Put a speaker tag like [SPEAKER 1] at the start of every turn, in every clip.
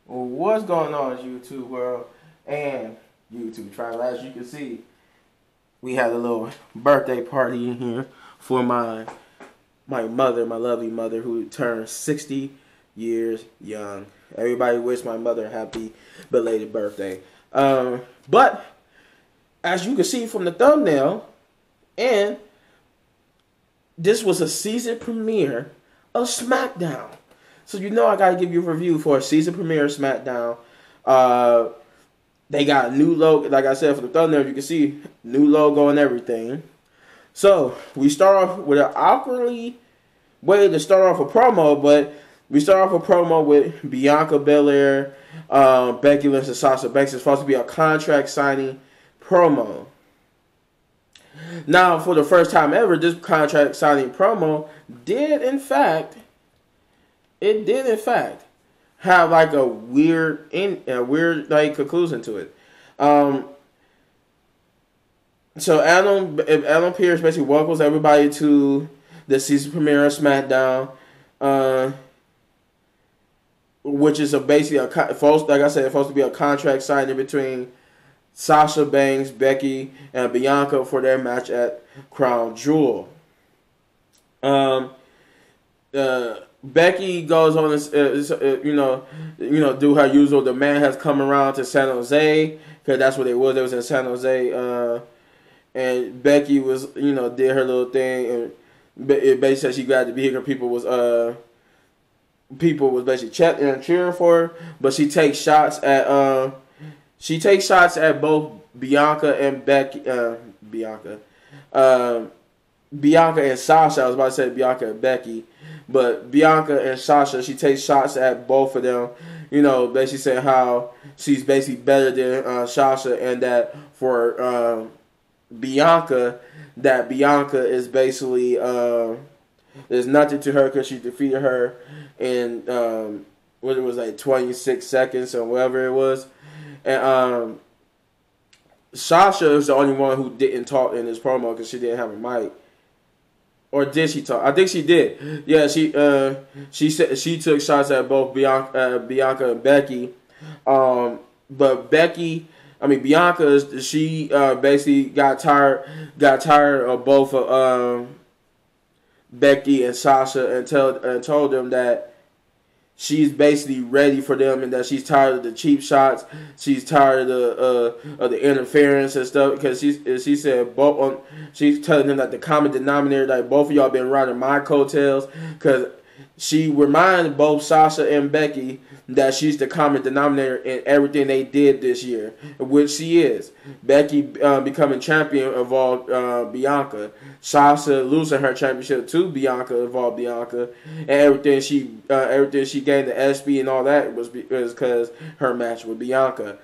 [SPEAKER 1] What's going on, YouTube world and YouTube travel? As you can see, we had a little birthday party in here for my mother, my lovely mother, who turned 60 years young. Everybody wish my mother a happy belated birthday. But as you can see from the thumbnail, and this was a season premiere of Smackdown. So you know I gotta give you a review for a season premiere of Smackdown. They got a new logo, like I said, for the thumbnail, you can see new logo and everything. So we start off with an awkwardly way to start off a promo, but we start off a promo with Bianca Belair, Becky Lynch, and Sasha Banks. It's supposed to be a contract signing promo. Now, for the first time ever, this contract signing promo did in fact have like a weird like conclusion to it. So Adam Pearce basically welcomes everybody to the season premiere of SmackDown, which is basically like I said, it's supposed to be a contract signing between Sasha Banks, Becky, and Bianca for their match at Crown Jewel. Becky goes on this, do her usual. The man has come around to San Jose because that's what it was. It was in San Jose, and Becky was, did her little thing, and it basically said she glad to be here. People was basically chatting and cheering for her, but she takes shots at both Bianca and Becky, Bianca and Sasha. I was about to say Bianca and Becky. But Bianca and Sasha, she takes shots at both of them. Basically saying how she's basically better than Sasha, and that for Bianca, is basically there's nothing to her because she defeated her in what it was, like 26 seconds or whatever it was. And Sasha is the only one who didn't talk in this promo because she didn't have a mic. Or did she talk? I think she did. Yeah, she said she took shots at both Bianca and Becky. But Bianca, she basically got tired of both Becky and Sasha, and told them that she's basically ready for them, and that she's tired of the cheap shots. She's tired of the interference and stuff, because she said she's telling them that the common denominator, that both of y'all been riding my coattails, because she reminded both Sasha and Becky that she's the common denominator in everything they did this year, which she is. Becky becoming champion involved Bianca. Sasha losing her championship to Bianca involved Bianca, and everything she gained the SB and all that was because her match with Bianca.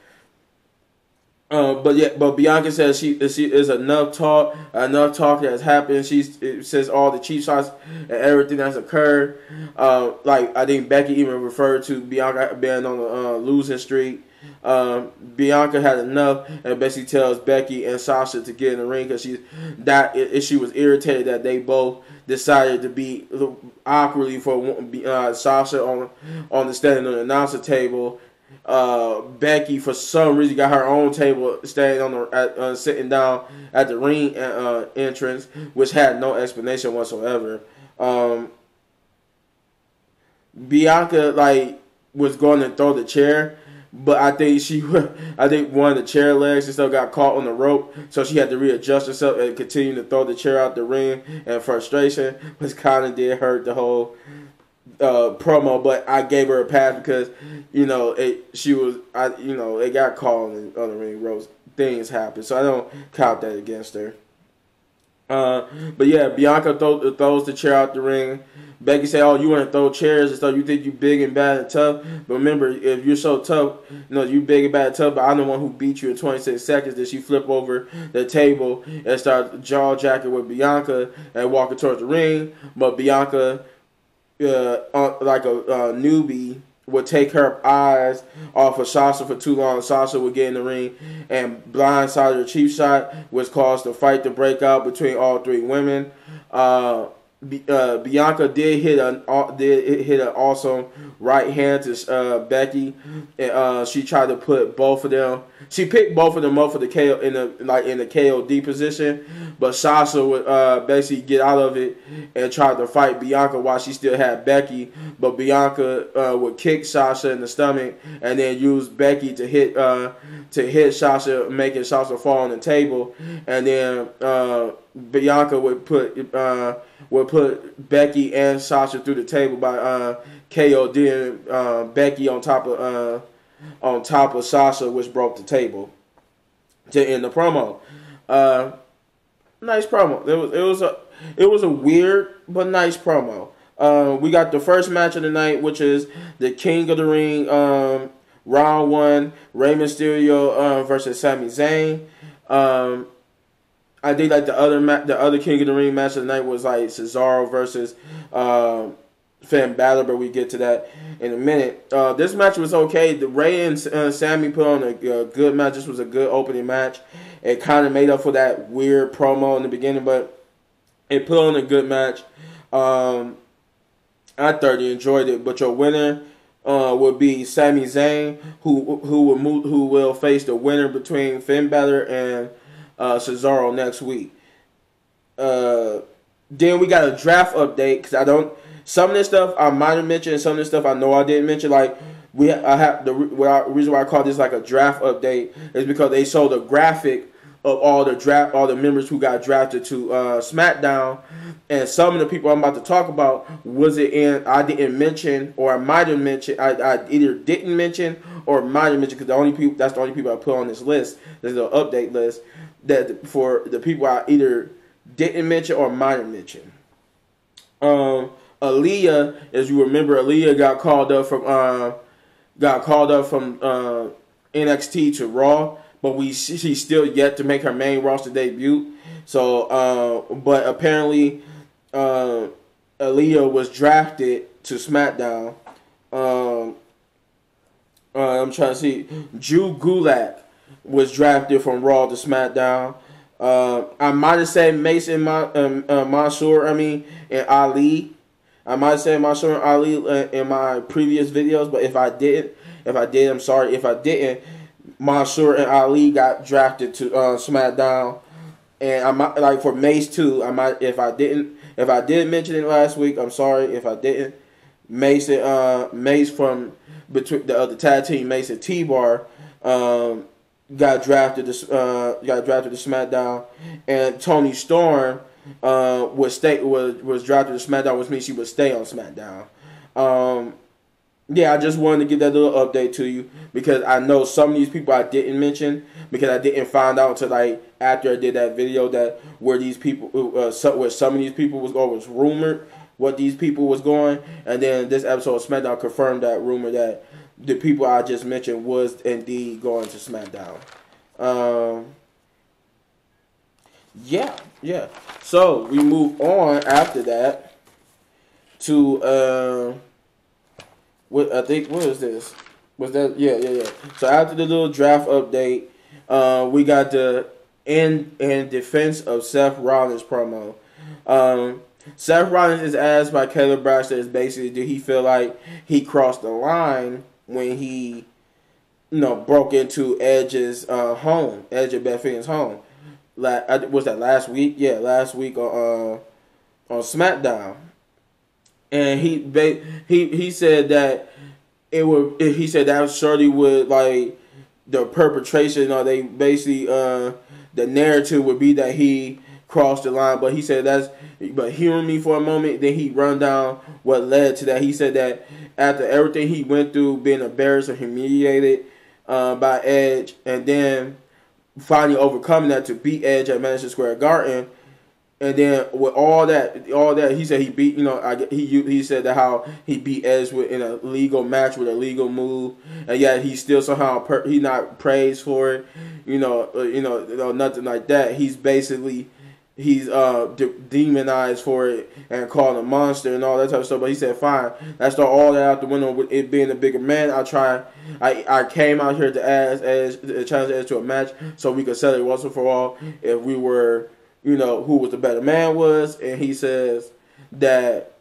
[SPEAKER 1] But Bianca says she is enough talk has happened. It says all the cheap shots and everything that's occurred. Like I think Becky even referred to Bianca being on the losing streak. Bianca had enough and basically tells Becky and Sasha to get in the ring because she was irritated that they both decided to be awkwardly for Sasha on the standing on the announcer table. Becky, for some reason, got her own table, staying sitting down at the ring entrance, which had no explanation whatsoever. Bianca was going to throw the chair, but I think one of the chair legs and stuff got caught on the rope, so she had to readjust herself and continue to throw the chair out the ring. And frustration, which kind of did hurt the whole promo, but I gave her a pass because it got caught on the ring ropes. Things happen, so I don't count that against her. But yeah, Bianca throws the chair out the ring. Becky said, "Oh, you want to throw chairs and stuff? You think you big and bad and tough? But remember, if you're so tough, you big and bad and tough. But I'm the one who beat you in 26 seconds." Then she flip over the table and start jaw jacking with Bianca and walking towards the ring. But Bianca, like a newbie, would take her eyes off of Sasha for too long. Sasha would get in the ring and blindside her cheap shot, which caused the fight to break out between all three women. Bianca did hit an awesome right hand to Becky, and she tried to put both of them. She picked both of them up for the KO in the KOD position, but Sasha would basically get out of it and try to fight Bianca while she still had Becky. But Bianca would kick Sasha in the stomach and then use Becky to hit Sasha, making Sasha fall on the table, and then Bianca would put Becky and Sasha through the table by KODing Becky on top of Sasha, which broke the table to end the promo. Nice promo. It was a weird but nice promo. We got the first match of the night, which is the King of the Ring round 1, Rey Mysterio versus Sami Zayn. I think like the other King of the Ring match of the night was like Cesaro versus Finn Balor, but we get to that in a minute. This match was okay. The Rey and Sami put on a good match. This was a good opening match. It kind of made up for that weird promo in the beginning, but it put on a good match. I thoroughly enjoyed it. But your winner would be Sami Zayn, who will face the winner between Finn Balor and Cesaro next week. Then we got a draft update because some of this stuff I might have mentioned, some of this stuff I know I didn't mention. Like the reason why I call this like a draft update is because they showed a graphic of all the members who got drafted to Smackdown, and some of the people I'm about to talk about I didn't mention, or I might have mentioned. I either didn't mention or might have mentioned because that's the only people I put on this list. There's an update list that for the people I either didn't mention or might have mentioned. Aaliyah, as you remember, Aaliyah got called up from NXT to Raw, but she's still yet to make her main roster debut. So, but apparently, Aaliyah was drafted to SmackDown. I'm trying to see. Drew Gulak was drafted from Raw to SmackDown. I might have said Mason Mansoor, and Ali. I might have said Mansoor and Ali in my previous videos, but if I did, I'm sorry. If I didn't, Mansoor and Ali got drafted to SmackDown, and I might, like for Mace too. I might if I didn't mention it last week. I'm sorry if I didn't. Mace from between the other tag team, Mace and T-Bar, got drafted to SmackDown, and Toni Storm was drafted to SmackDown, which means she would stay on SmackDown. Yeah, I just wanted to give that little update to you because I know some of these people I didn't mention because I didn't find out until like after I did that video that where these people, where some of these people was rumored what these people was going, and then this episode of SmackDown confirmed that rumor that the people I just mentioned was indeed going to SmackDown. Yeah. So we move on after that to what is this? Was that yeah. So after the little draft update, we got the in defense of Seth Rollins promo. Seth Rollins is asked by Caleb Braxton is basically did he feel like he crossed the line when he broke into Edge's home, Edge of Beth Phoenix' home. Was that last week? Yeah, last week on SmackDown. And he said that he said that surely would like the perpetration or they basically the narrative would be that he crossed the line, but he said but hearing me for a moment, then he run down what led to that. He said that after everything he went through, being embarrassed or humiliated by Edge, and then finally overcoming that to beat Edge at Madison Square Garden. And then with all that, he said he beat. He said that how he beat Edge in a legal match with a legal move, and yet he still somehow he not praised for it. Nothing like that. He's demonized for it and called a monster and all that type of stuff. But he said, fine, that's all that out the window. With it being a bigger man, I came out here to challenge Edge to a match so we could settle it once and for all if we were. Who was the better man was, and he says that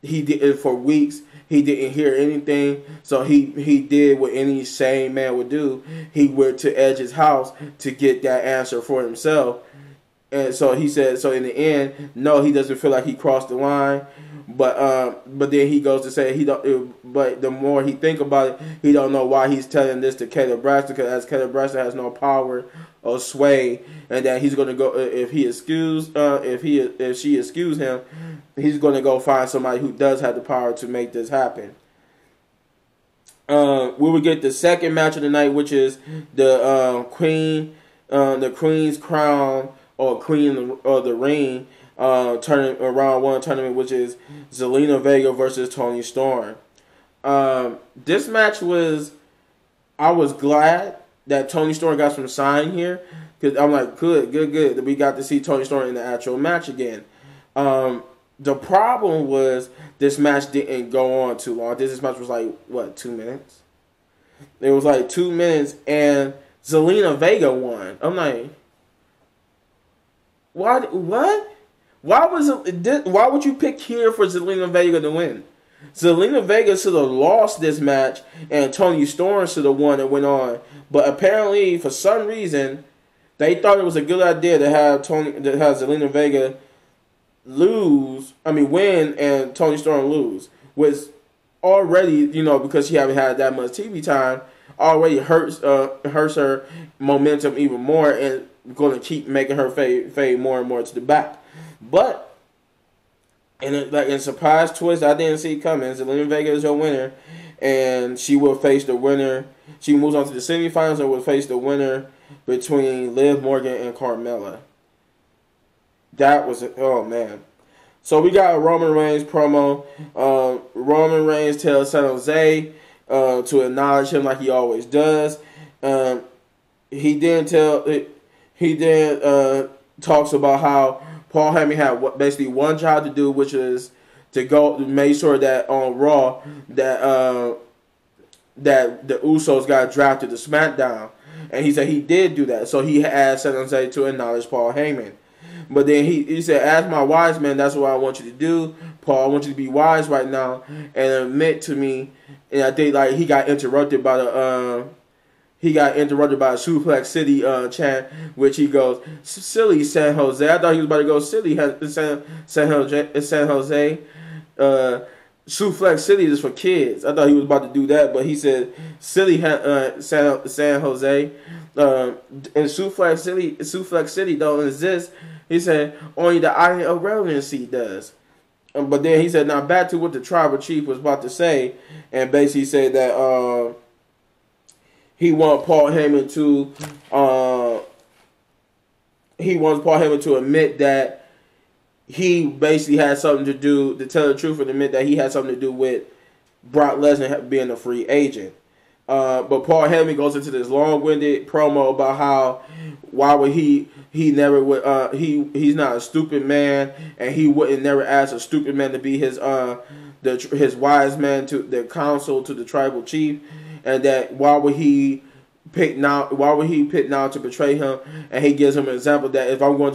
[SPEAKER 1] he did for weeks. He didn't hear anything, so he did what any sane man would do. He went to Edge's house to get that answer for himself. And so he said, so in the end, no, he doesn't feel like he crossed the line. But then he goes to say he don't. But the more he think about it, he don't know why he's telling this to Caleb Braxton, because as Caleb Braxton has no power or sway, and that he's going to go if she excuse him, he's going to go find somebody who does have the power to make this happen. We will get the second match of the night, which is the Queen's Crown or Queen of the Ring round one tournament, which is Zelina Vega versus Toni Storm. This match I was glad that Toni Storm got some sign here, because I'm like, good that we got to see Toni Storm in the actual match again. The problem was this match didn't go on too long. This match was like, what, 2 minutes? It was like 2 minutes, and Zelina Vega won. I'm like, what? Why would you pick here for Zelina Vega to win? Zelina Vega should have lost this match, and Toni Storm should have won and went on. But apparently, for some reason, they thought it was a good idea to have Zelina Vega win and Toni Storm lose, which already, because she haven't had that much TV time, already hurts her momentum even more, and going to keep making her fade more and more to the back. But in surprise twist I didn't see coming, Zelina Vega is your winner, and she will face the winner. She moves on to the semifinals and will face the winner between Liv Morgan and Carmella. That was oh man. So we got a Roman Reigns promo. Roman Reigns tells San Jose to acknowledge him like he always does. He then talks about how Paul Heyman had basically one job to do, which is to go make sure that on Raw that the Usos got drafted to Smackdown, and he said he did do that. So he asked San Jose to acknowledge Paul Heyman. But then he said, as my wise man, that's what I want you to do, Paul. I want you to be wise right now and admit to me. And I think he got interrupted by a Suplex City chant, which he goes, silly San Jose. I thought he was about to go silly San Jose. Suplex City is for kids. I thought he was about to do that, but he said silly San Jose. And Suplex City don't exist. He said only the Iron Irrelevancy does. But then he said, now back to what the tribal chief was about to say, and basically said that he wants Paul Heyman to admit that he basically had something to do, to tell the truth and admit that he had something to do with Brock Lesnar being a free agent. But Paul Heyman goes into this long-winded promo about how why would he's not a stupid man, and he wouldn't never ask a stupid man to be his wise man to the counsel to the tribal chief, and that why would he pick now to betray him? And he gives him an example that if I was going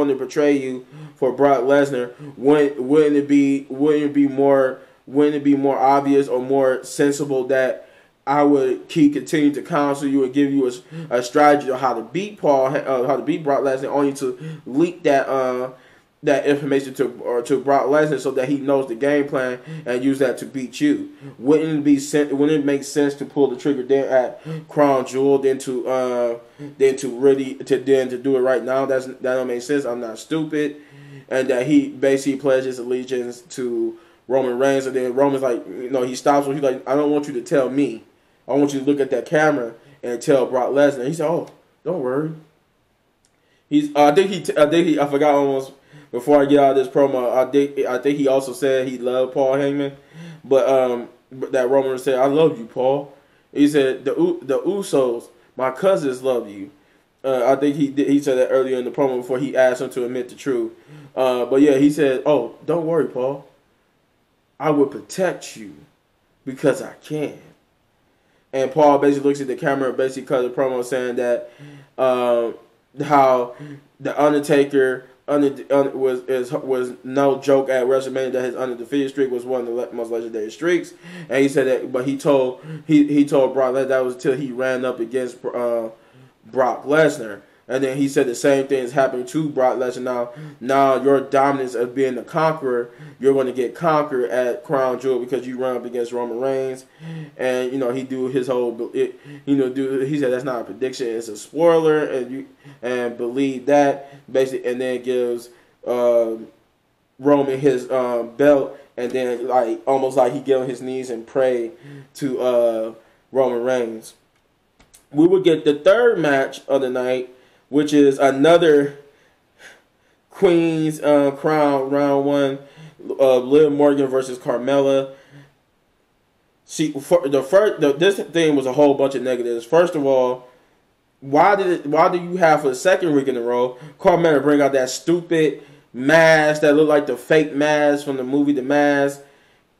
[SPEAKER 1] to betray you for Brock Lesnar, wouldn't it be more obvious or more sensible that I would continue to counsel you and give you a strategy on how to beat Brock Lesnar, only to leak that information to Brock Lesnar so that he knows the game plan and use that to beat you. Wouldn't it make sense to pull the trigger there at Crown Jewel than to do it right now? That don't make sense. I'm not stupid. And that he basically pledges allegiance to Roman Reigns, and then Roman's like, he stops him. He's like, I don't want you to tell me. I want you to look at that camera and tell Brock Lesnar. He said, "Oh, don't worry." I forgot almost before I get out of this promo. I think he also said he loved Paul Heyman, but that Roman said, "I love you, Paul." He said the Usos, my cousins, love you. I think he said that earlier in the promo before he asked him to admit the truth. But yeah, he said, "Oh, don't worry, Paul. I will protect you because I can." And Paul basically looks at the camera and basically cuts a promo saying that how the Undertaker was no joke at WrestleMania that his undefeated streak was one of the most legendary streaks, and he said that. But he told Brock Lesnar that was until he ran up against Brock Lesnar. And then he said the same thing is happening to Brock Lesnar now. Your dominance of being the conqueror, you're going to get conquered at Crown Jewel because you run up against Roman Reigns. And he do his whole, he said that's not a prediction, it's a spoiler, and believe that basically, and then gives Roman his belt, and then almost like he get on his knees and pray to Roman Reigns. We would get the third match of the night, which is another Queen's Crown round one, Liv Morgan versus Carmella. This thing was a whole bunch of negatives. First of all, why do you have for the second week in a row Carmella bring out that stupid mask that looked like the fake mask from the movie The Mask,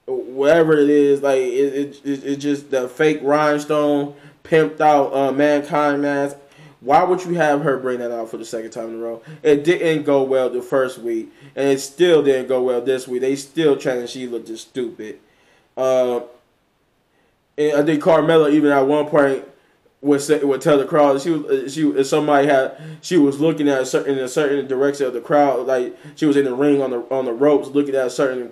[SPEAKER 1] whatever it is, like it's just the fake rhinestone pimped out Mankind mask. Why would you have her bring that out for the second time in a row? It didn't go well the first week, and it still didn't go well this week. They still trying to she looked just stupid. And I think Carmella even at one point would tell the crowd she was looking at in a certain direction of the crowd, like she was in the ring on the ropes looking at a certain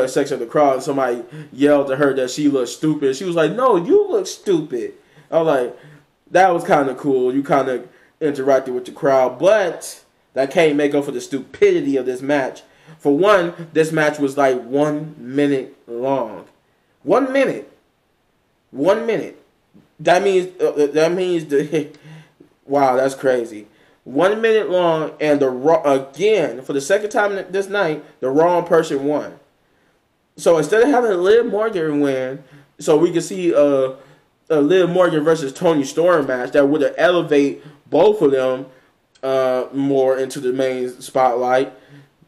[SPEAKER 1] section of the crowd, and somebody yelled at her that she looked stupid. She was like, "No, you look stupid." I was like, that was kind of cool. You kind of interacted with the crowd, but that can't make up for the stupidity of this match. For one, this match was like 1 minute long. 1 minute. 1 minute. That means wow, that's crazy. 1 minute long, and again for the second time this night, the wrong person won. So instead of having Liv Morgan win, so we can see Liv Morgan versus Toni Storm match that would have elevated both of them more into the main spotlight.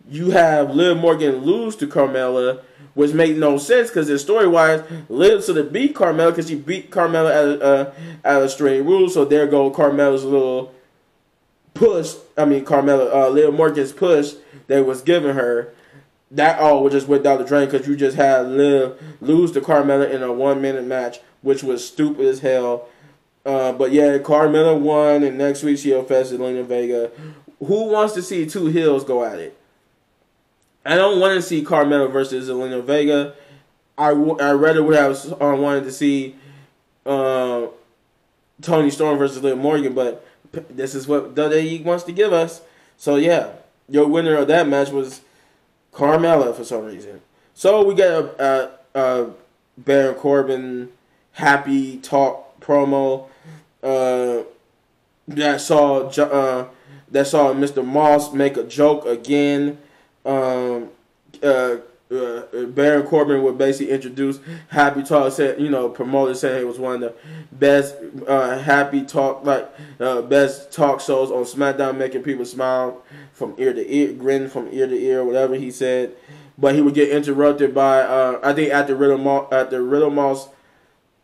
[SPEAKER 1] You have Liv Morgan lose to Carmella, which made no sense because story-wise, Liv should have beat Carmella because she beat Carmella at a straight rule. So there go Carmella's little push. Liv Morgan's push they was giving her. That all just went down the drain because you just had Liv lose to Carmella in a 1 minute match, which was stupid as hell. But yeah, Carmella won, and next week she'll face Zelina Vega. Who wants to see two heels go at it? I don't want to see Carmella versus Zelina Vega. I rather would have wanted to see Toni Storm versus Liv Morgan, but this is what WWE wants to give us. So yeah, your winner of that match was Carmella for some reason. So we get a Baron Corbin happy talk promo that saw Mr. Moss make a joke again. Baron Corbin would basically introduce Happy Talk, said promoted saying it was one of the best happy talk best talk shows on SmackDown, making people smile from ear to ear, grin from ear to ear, whatever he said. But he would get interrupted by I think after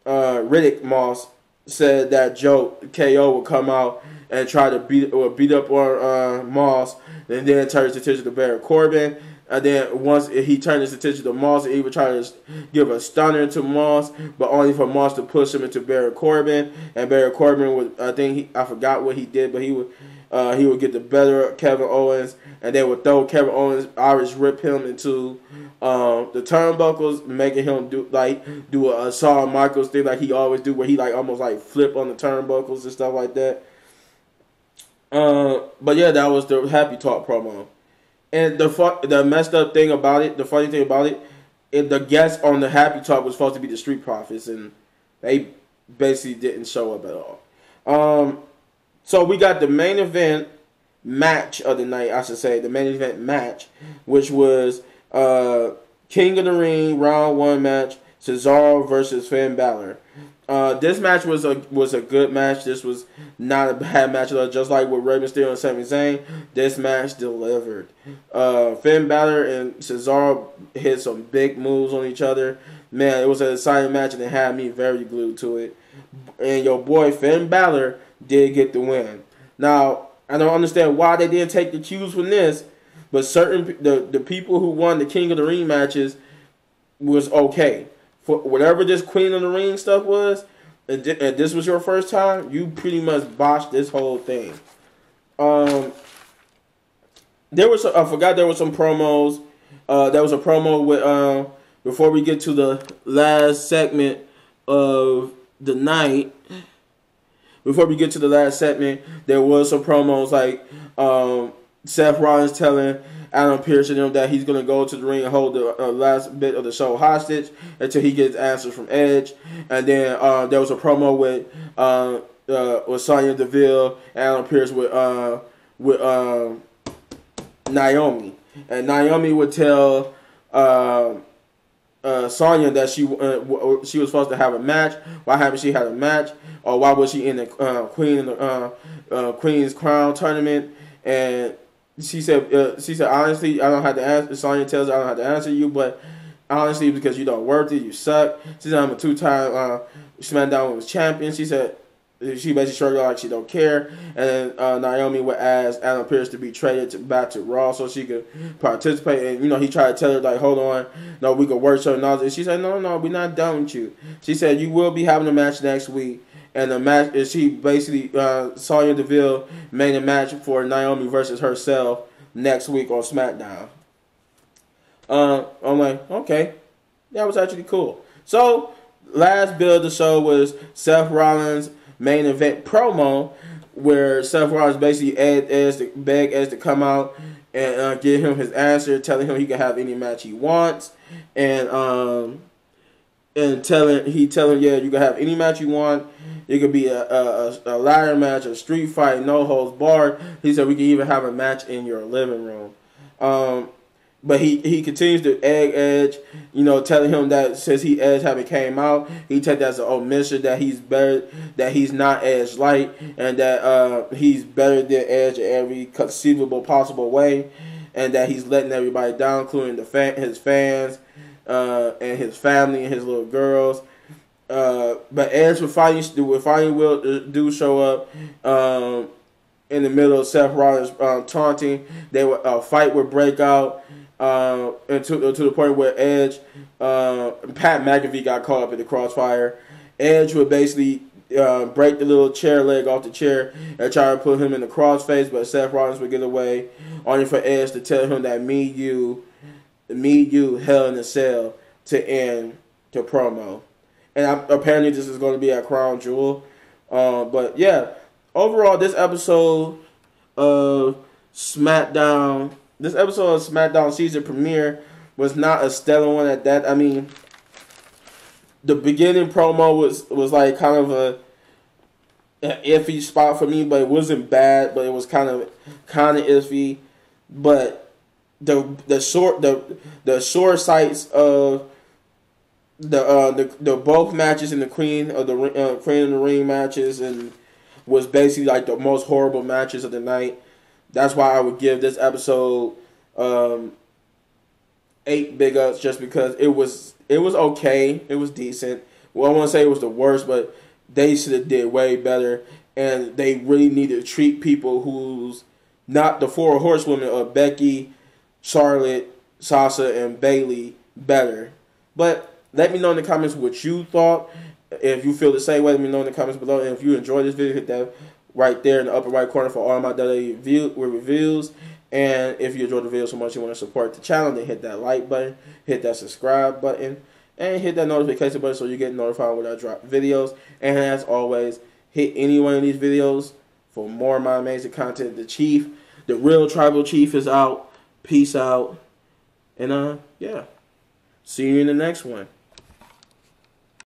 [SPEAKER 1] Riddick Moss said that joke, KO would come out and try to beat up on Moss, and then turn his attention to Baron Corbin. And then once he turned his attention to Moss, he would try to give a stunner to Moss, but only for Moss to push him into Baron Corbin. And Baron Corbin would, I forgot what he did, but he would get the better of Kevin Owens, and they would throw Kevin Owens, Irish rip him into the turnbuckles, making him do a Shawn Michaels thing like he always do, where he almost flip on the turnbuckles and stuff like that. But yeah, that was the Happy Talk promo. And the messed up thing about it, the funny thing about it, the guest on the Happy Talk was supposed to be the Street Profits, and they basically didn't show up at all. So we got the main event match of the night, I should say, the main event match, which was King of the Ring round one match, Cesaro versus Finn Balor. This match was a good match. This was not a bad match at all. Just like with Rey Mysterio and Sami Zayn, this match delivered. Finn Balor and Cesaro hit some big moves on each other. Man, it was an exciting match, and it had me very glued to it. And your boy Finn Balor did get the win. Now, I don't understand why they didn't take the cues from this, but the people who won the King of the Ring matches was okay. For whatever this Queen of the Ring stuff was, and this was your first time, you pretty much botched this whole thing. There was I forgot there was some promos. There was a promo with before we get to the last segment of the night. Before we get to the last segment, there was some promos like Seth Rollins telling Adam Pearce and them that he's going to go to the ring and hold the last bit of the show hostage until he gets answers from Edge. And then there was a promo with Sonya Deville and Adam Pearce with Naomi. And Naomi would tell Sonya that she was supposed to have a match. Why haven't she had a match? Or why was she in the Queen's Crown tournament? And she said honestly, I don't have to answer. Sonya tells her I don't have to answer you, but honestly, because you don't worth it, you suck. She said I'm a 2-time Smackdown Women's Champion. She said she basically shrugged like she don't care. And then Naomi would ask Adam Pearce to be traded back to Raw so she could participate. And he tried to tell her like, hold on, no, we could work something out. And she said, no, we're not done with you. She said you will be having a match next week. And the match is she basically Sonya Deville made a match for Naomi versus herself next week on SmackDown. I'm like, okay, that was actually cool. So last bit of the show was Seth Rollins' main event promo, where Seth Rollins basically begged Edge to come out and give him his answer, telling him he can have any match he wants, and telling yeah, you can have any match you want. It could be a ladder match, a street fight, no holds barred. He said we can even have a match in your living room. But he continues to egg Edge, telling him that since Edge haven't came out, he take that as an omission, that he's better, that he's not Edge light, and that he's better than Edge in every conceivable possible way, and that he's letting everybody down, including his fans and his family and his little girls. But Edge will finally show up in the middle of Seth Rollins taunting. A fight would break out. And to the point where Edge, Pat McAfee got caught up in the crossfire. Edge would basically break the little chair leg off the chair and try to put him in the crossface, but Seth Rollins would get away, only for Edge to tell him that me, you, Hell in a Cell to end the promo. And apparently this is going to be at Crown Jewel. But yeah, overall, this episode of SmackDown season premiere was not a stellar one at that. I mean, the beginning promo was like kind of an iffy spot for me, but it wasn't bad, but it was kind of iffy. But the short sights of the both matches in the Queen of the Ring matches, and was basically like the most horrible matches of the night. That's why I would give this episode 8 big ups, just because it was okay, it was decent. Well, I won't say it was the worst, but they should have did way better, and they really need to treat people who's not the 4 horsewomen of Becky, Charlotte, Sasha, and Bayley better. But let me know in the comments what you thought. If you feel the same way, let me know in the comments below. And if you enjoyed this video, hit that right there in the upper right corner for all my WWE reviews. And if you enjoyed the video so much you want to support the channel, then hit that like button, hit that subscribe button, and hit that notification button so you get notified when I drop videos. And as always, hit any one of these videos for more of my amazing content. The real tribal chief is out. Peace out. And yeah. See you in the next one.